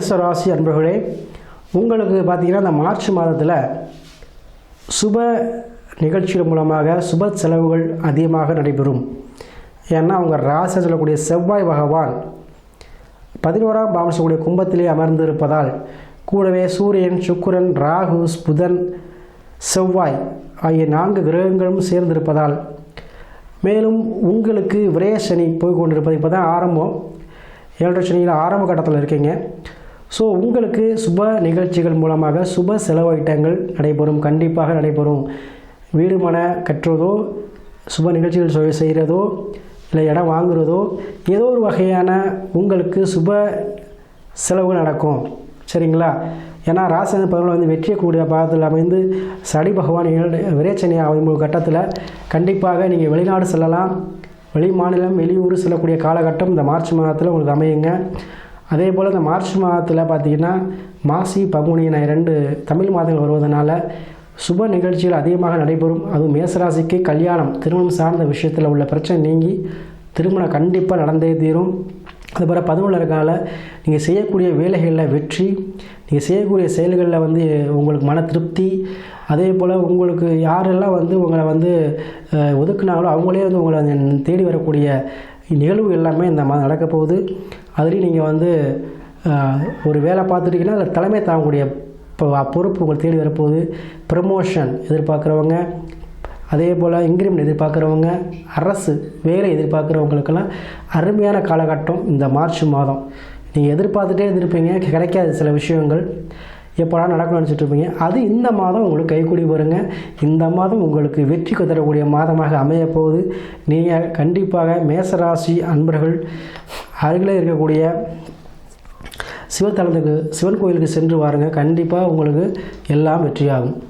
மேசராசி அன்பர்களே, உங்களுக்கு பார்த்திங்கன்னா இந்த மார்ச் மாதத்தில் சுப நிகழ்ச்சிகள் மூலமாக சுப செலவுகள் அதிகமாக நடைபெறும். ஏன்னா அவங்க ராசியில் சொல்லக்கூடிய செவ்வாய் பகவான் 11ஆம் பாவம் சொல்லக்கூடிய கும்பத்திலே அமர்ந்து இருப்பதால், கூடவே சூரியன், சுக்கிரன், ராகு, புதன், செவ்வாய் ஆகிய 4 கிரகங்களும் சேர்ந்திருப்பதால், மேலும் உங்களுக்கு விரய சனி போய் கொண்டிருப்பது இப்போ தான் ஆரம்பம். 7 சனியில் ஆரம்ப கட்டத்தில் இருக்கீங்க. ஸோ உங்களுக்கு சுப நிகழ்ச்சிகள் மூலமாக சுப செலவு ஐட்டங்கள் நடைபெறும், கண்டிப்பாக நடைபெறும். வீடு மன கட்டுறதோ, சுப நிகழ்ச்சிகள் செய்கிறதோ, இல்லை இடம் வாங்குறதோ, ஏதோ ஒரு வகையான உங்களுக்கு சுப செலவுகள் நடக்கும். சரிங்களா? ஏன்னா ராசி 11 வந்து வெற்றியக்கூடிய பாதத்தில் அமைந்து சனி பகவான் விரேச்சனி 13 கட்டத்தில் கண்டிப்பாக நீங்கள் வெளிநாடு செல்லலாம், வெளி மாநிலம், வெளியூர் செல்லக்கூடிய காலகட்டம் இந்த மார்ச் மாதத்தில் உங்களுக்கு அமையுங்க. அதே போல் இந்த மார்ச் மாதத்தில் பார்த்திங்கன்னா மாசி, பங்குனி 2 தமிழ் மாதங்கள் வருவதனால சுப நிகழ்ச்சிகள் அதிகமாக நடைபெறும். அதுவும் மேசராசிக்கு கல்யாணம், திருமணம் சார்ந்த விஷயத்தில் உள்ள பிரச்சனை நீங்கி திருமணம் கண்டிப்பாக நடந்தே தீரும். அதுபோல் 11 இருக்கனால நீங்கள் செய்யக்கூடிய வேலைகளில் வெற்றி, நீங்கள் செய்யக்கூடிய செயல்களில் வந்து உங்களுக்கு மன திருப்தி, அதே போல் உங்களுக்கு யாரெல்லாம் வந்து உங்களை வந்து ஒதுக்குனாங்களோ அவங்களே வந்து உங்களை தேடி வரக்கூடிய நிகழ்வு எல்லாமே இந்த மாதிரி நடக்க போகுது. அதுலேயும் நீங்கள் வந்து ஒரு வேலை பார்த்துட்டீங்கன்னா அதில் தலைமை தாங்கக்கூடிய பொறுப்பு உங்களை தேடி வரப்போகுது. ப்ரமோஷன் எதிர்பார்க்குறவங்க, அதே போல் இன்க்ரிமெண்ட் எதிர்பார்க்குறவங்க, அரசு வேலை எதிர்பார்க்குறவங்களுக்கெல்லாம் அருமையான காலகட்டம் இந்த மார்ச் மாதம். நீங்கள் எதிர்பார்த்துட்டே இருப்பீங்க, கிடைக்காது சில விஷயங்கள், எப்போடா நடக்கணும்னு நினச்சிட்டு இருப்பீங்க. அது இந்த மாதம் உங்களுக்கு கைக்கூடி வருங்க. இந்த மாதம் உங்களுக்கு வெற்றி தரக்கூடிய மாதமாக அமைய போகுது. நீங்கள் கண்டிப்பாக மேசராசி அன்பர்கள் அருகில் இருக்கக்கூடிய சிவத்தலத்துக்கு, சிவன் கோயிலுக்கு சென்று வாருங்க. கண்டிப்பாக உங்களுக்கு எல்லாம் வெற்றியாகும்.